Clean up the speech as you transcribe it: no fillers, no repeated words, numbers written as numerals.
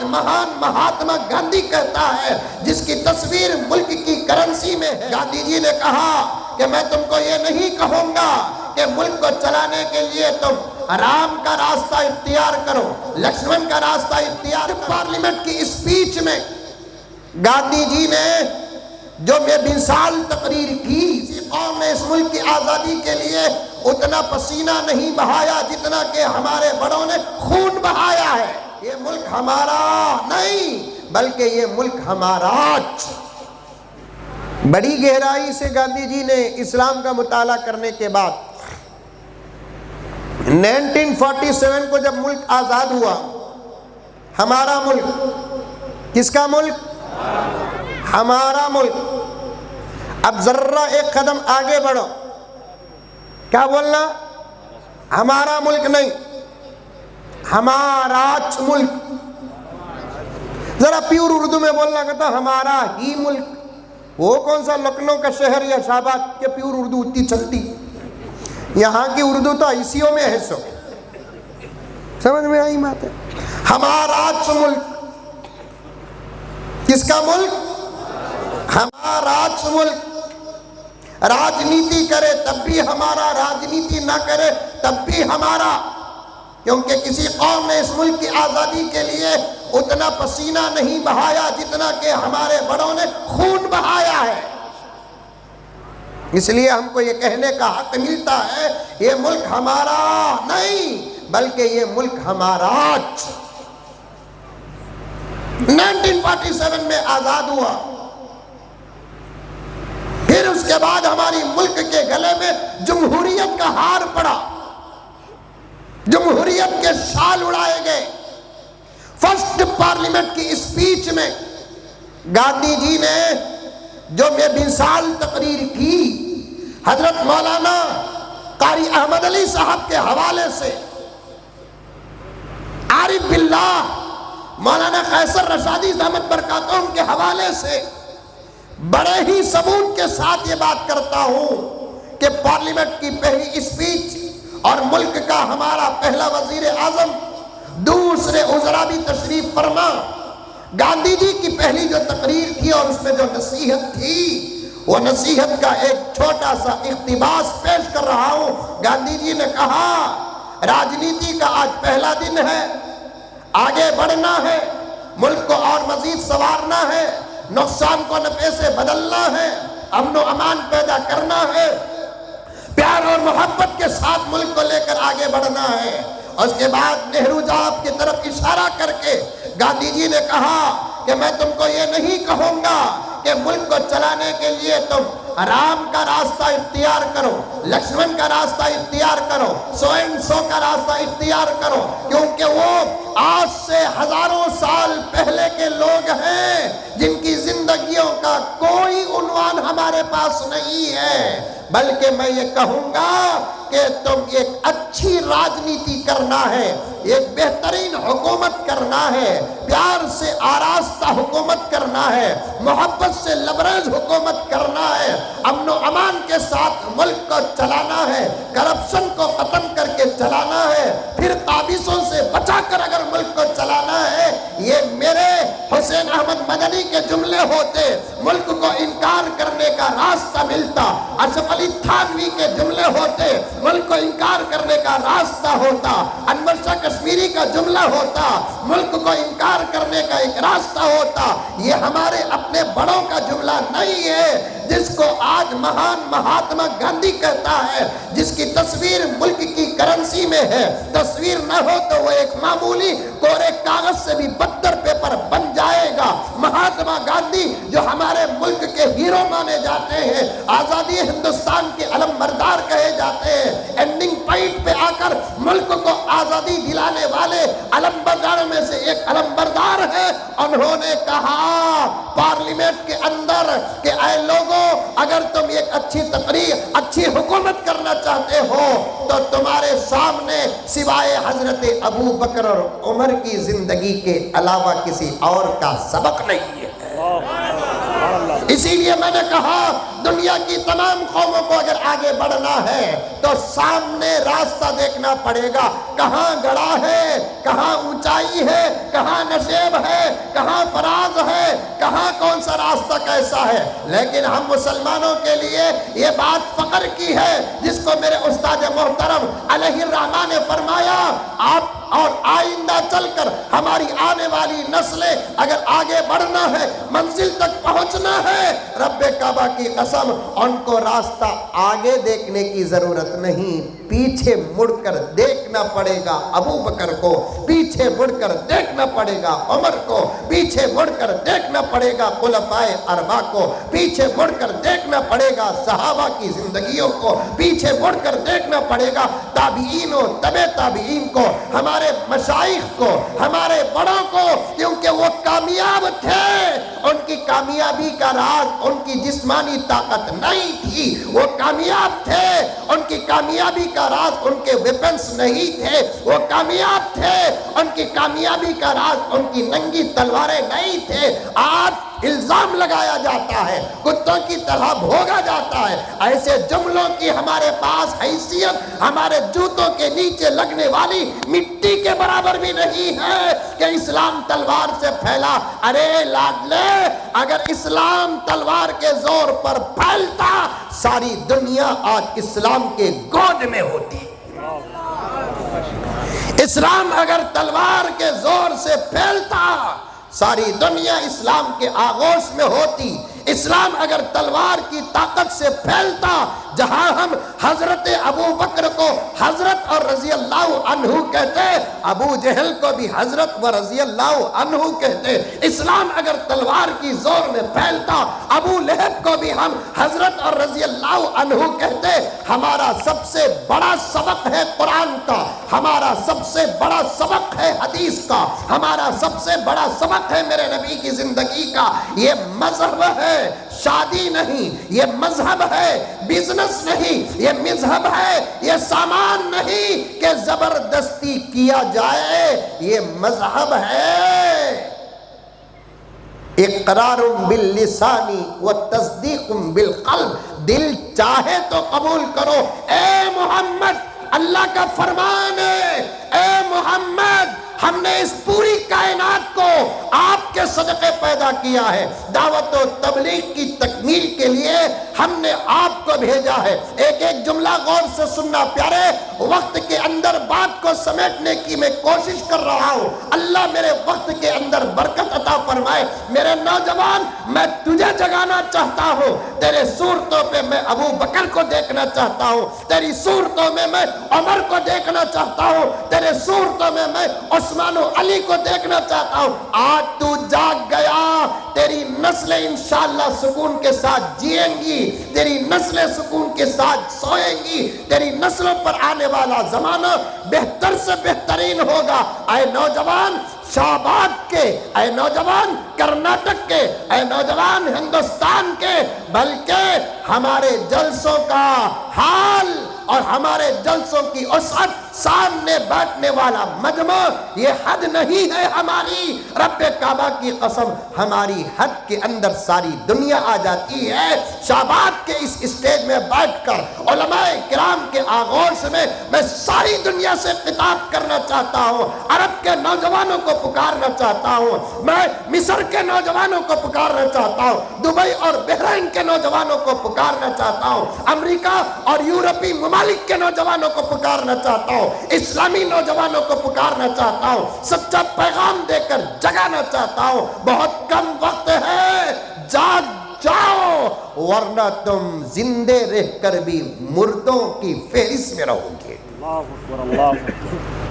مہان مہاتما گاندھی کہتا ہے، جس کی تصویر ملک کی کرنسی میں ہے۔ گاندھی جی نے کہا کہ میں تم کو یہ نہیں کہوں گا کہ ملک کو چلانے کے لیے تم رام کا راستہ اختیار کرو، لکشمن کا راستہ اختیار کرو۔ پارلیمنٹ کی اسپیچ میں گاندھی جی نے جو بے مثال تقریر کی، کسی قوم نے اس ملک کی آزادی کے لیے اتنا پسینہ نہیں بہایا جتنا کہ ہمارے بڑوں نے خون بہایا ہے۔ یہ ملک ہمارا نہیں بلکہ یہ ملک ہمارا۔ بڑی گہرائی سے گاندھی جی نے اسلام کا مطالعہ کرنے کے بعد 1947 کو جب ملک آزاد ہوا، ہمارا ملک، کس کا ملک؟ ہمارا ملک۔ اب ذرہ ایک قدم آگے بڑھو، کیا بولنا؟ ہمارا ملک نہیں، ہمارا ملک۔ ذرا پیور اردو میں بولنا کہتا ہمارا ہی ملک۔ وہ کون سا لکھنؤ کا شہر یا شہباز کہ پیور اردو اتنی چلتی؟ یہاں کی اردو تو ایسیوں میں ہے، سو سمجھ میں آئی بات ہے؟ ہمارا ملک، کس کا ملک؟ ہمارا ملک۔ راجنیتی کرے تب بھی ہمارا، راجنیتی نہ کرے تب بھی ہمارا، کیونکہ کسی قوم نے اس ملک کی آزادی کے لیے اتنا پسینہ نہیں بہایا جتنا کہ ہمارے بڑوں نے خون بہایا ہے۔ اس لیے ہم کو یہ کہنے کا حق ملتا ہے یہ ملک ہمارا نہیں بلکہ یہ ملک ہمارا۔ 1947 میں آزاد ہوا، پھر اس کے بعد ہماری ملک کے گلے میں جمہوریت کا ہار پڑا، جمہوریت کے شال اڑائے گئے۔ فرسٹ پارلیمنٹ کی اسپیچ میں گاندھی جی نے جو بے مثال تقریر کی، حضرت مولانا قاری احمد علی صاحب کے حوالے سے، عارف باللہ مولانا قیصر رشادی دامت برکاتہم کے حوالے سے بڑے ہی ثبوت کے ساتھ یہ بات کرتا ہوں کہ پارلیمنٹ کی پہلی اسپیچ اور ملک کا ہمارا پہلا وزیر اعظم، دوسرے وزراء بھی تشریف فرما، گاندھی جی کی پہلی جو تقریر تھی اور اس میں جو نصیحت تھی، وہ نصیحت کا ایک چھوٹا سا اقتباس پیش کر رہا ہوں۔ گاندھی جی نے کہا راجنیتی کا آج پہلا دن ہے، آگے بڑھنا ہے، ملک کو اور مزید سنوارنا ہے، نقصان کو نفع سے بدلنا ہے، امن و امان پیدا کرنا ہے، پیار اور محبت کے ساتھ ملک کو لے کر آگے بڑھنا ہے۔ اس کے بعد نہرو صاحب کی طرف اشارہ کر کے گاندھی جی نے کہا کہ میں تم کو یہ نہیں کہوں گا کہ ملک کو چلانے کے لیے تم رام کا راستہ اختیار کرو، لکشمن کا راستہ اختیار کرو، سو اینڈ سو کا راستہ اختیار کرو، کیونکہ وہ آج سے ہزاروں سال پہلے کے لوگ ہیں جن کی زندگیوں کا کوئی عنوان ہمارے پاس نہیں ہے، بلکہ میں یہ کہوں گا کہ تم ایک اچھی راجنیتی کرنا ہے، ایک بہترین حکومت کرنا ہے، پیار سے آراستہ حکومت کرنا ہے، محبت سے لبریز حکومت کرنا ہے، امن و امان کے ساتھ ملک کو چلانا ہے، کرپشن کو ختم کر کے چلانا ہے، پھر قابضوں سے بچا کر اگر ملک کو چلانا ہے۔ یہ میرے حسین احمد مدنی کے جملے ہوتے، ملک کو انکار کرنے کا راستہ ملتا، اشرف علی تھانوی کے جملے ہوتے، ملک کو انکار کرنے کا راستہ ہوتا، انور شاہ کشمیری کا جملہ ہوتا، ملک کو انکار کرنے کا ایک راستہ ہوتا۔ یہ ہمارے اپنے بڑوں کا جملہ نہیں ہے، جس کو آج مہان مہاتما گاندھی کہتا ہے، جس کی تصویر ملک کی کرنسی میں ہے۔ تصویر نہ ہو تو وہ ایک معمولی کورے کاغذ سے بھی بدتر پیپر بن جائے گا۔ مہاتما گاندھی جو ہمارے ملک کے ہیرو مانے جاتے ہیں، آزادی ہندوستان کے علم بردار کہے جاتے ہیں، اینڈنگ پوائنٹ پہ آ کر ملک کو آزادی دلانے والے علم برداروں میں سے ایک علم بردار ہے۔ انہوں نے کہا پارلیمنٹ کے اندر کہ اے لوگوں، اگر تم ایک اچھی تقریر، اچھی حکومت کرنا چاہتے ہو تو تمہارے سامنے سوائے حضرت ابو بکر اور عمر کی زندگی کے علاوہ کسی اور کا سبق نہیں ہے۔ اسی لیے میں نے کہا دنیا کی تمام قوموں کو اگر آگے بڑھنا ہے تو سامنے راستہ دیکھنا پڑے گا، کہاں گڑھا ہے، کہاں اونچائی ہے، کہاں نشیب ہے، کہاں فراز ہے، کہاں کون سا راستہ کیسا ہے. لیکن ہم مسلمانوں کے لیے یہ بات فخر کی ہے جس کو میرے استاد محترم علیہ الرحمٰن نے فرمایا، آپ اور آئندہ چل کر ہماری آنے والی نسلیں اگر آگے بڑھنا ہے، منزل تک پہنچنا ہے، رب کعبہ کی قسم ان کو راستہ آگے دیکھنے کی ضرورت نہیں، پیچھے مڑ کر دیکھنا پڑے گا ابو بکر کو، پیچھے مڑ کر دیکھنا پڑے گا عمر کو، پیچھے مڑ کر دیکھنا پڑے گا خلفائے اربعہ کو، پیچھے مڑ کر دیکھنا پڑے گا صحابہ کی زندگیوں کو، پیچھے مڑ کر دیکھنا پڑے گا تابعین و تبع تابعین کو، ہمارے مشائخ کو، ہمارے بڑوں کو، کیونکہ وہ کامیاب تھے. ان کی کامیابی کا راز ان کی جسمانی طاقت نہیں تھی، وہ کامیاب تھے. ان کی کامیابی کا راز ان کے ویپنز نہیں تھے، وہ کامیاب تھے. ان کی کامیابی کا راز ان کی ننگی تلواریں نہیں تھے. آج الزام لگایا جاتا ہے، کتوں کی طرح بھوگا جاتا ہے. ایسے جملوں کی ہمارے پاس حیثیت ہمارے جوتوں کے نیچے لگنے والی مٹی کے برابر بھی نہیں ہے کہ اسلام تلوار سے پھیلا. ارے لاڈلے، اگر اسلام تلوار کے زور پر پھیلتا ساری دنیا آج اسلام کے گود میں ہوتی. اسلام اگر تلوار کے زور سے پھیلتا ساری دنیا اسلام کے آغوش میں ہوتی. اسلام اگر تلوار کی طاقت سے پھیلتا، جہاں ہم حضرت ابو بکر کو حضرت اور رضی اللہ عنہ کہتے، ابو جہل کو بھی حضرت و رضی اللہ عنہ کہتے. اسلام اگر تلوار کی زور میں پھیلتا، ابو لہب کو بھی ہم حضرت اور رضی اللہ عنہ کہتے. ہمارا سب سے بڑا سبق ہے قرآن کا، ہمارا سب سے بڑا سبق ہے حدیث کا، ہمارا سب سے بڑا سبق ہے میرے نبی کی زندگی کا. یہ مذہب ہے، شادی نہیں. یہ مذہب ہے، بزنس نہیں. یہ مذہب ہے، یہ سامان نہیں کہ زبردستی کیا جائے. یہ مذہب ہے اقرار باللسان و تصدیق بالقلب. دل چاہے تو قبول کرو. اے محمد، اللہ کا فرمان ہے، اے محمد ہم نے اس پوری کائنات کو آپ کے صدقے پیدا کیا ہے. دعوت و تبلیغ کی تکمیل کے لیے ہم نے آپ کو بھیجا ہے. ایک ایک جملہ غور سے سننا پیارے. وقت کے اندر بات کو سمیٹنے کی میں کوشش کر رہا ہوں. اللہ میرے وقت کے اندر برکت عطا فرمائے. میرے نوجوان، میں تجھے جگانا چاہتا ہوں. تیرے صورتوں پہ میں ابو بکر کو دیکھنا چاہتا ہوں. تیری صورتوں میں میں عمر کو دیکھنا چاہتا ہوں. تیرے صورتوں میں میں عثمان و علی کو دیکھنا چاہتا ہوں. آج تو جاگ گیا، تیری نسلیں انشاءاللہ سکون کے ساتھ جئیں گی، تیری نسلیں سکون کے ساتھ سوئیں گی. تیری نسلوں پر آنے والا زمانہ بہتر سے بہترین ہوگا. اے نوجوان شہباد کے، اے نوجوان کرناٹک کے، اے نوجوان ہندوستان کے، بلکہ ہمارے جلسوں کا حال اور ہمارے جلسوں کی وسعت، سامنے بیٹھنے والا مجمع، یہ حد نہیں ہے ہماری. رب کعبہ کی قسم ہماری حد کے اندر ساری دنیا آ جاتی ہے. شہباد کے اس اسٹیج میں بیٹھ کر علماء کرام کے آغوش میں میں ساری دنیا سے خطاب کرنا چاہتا ہوں. عرب کے نوجوانوں کو پکارنا چاہتا ہوں، میں مصر کے نوجوانوں کو پکارنا چاہتا ہوں، دبئی اور بحرین کے نوجوانوں کو پکارنا چاہتا ہوں، امریکہ اور یورپی ممالک کے نوجوانوں کو پکارنا چاہتا ہوں، اسلامی نوجوانوں کو پکارنا چاہتا ہوں، سچا پیغام دے کر جگانا چاہتا ہوں. بہت کم وقت ہے، جاگ جاؤ ورنہ تم زندے رہ کر بھی مردوں کی فہرست میں رہو گے. اللہ اکبر، اللہ اکبر.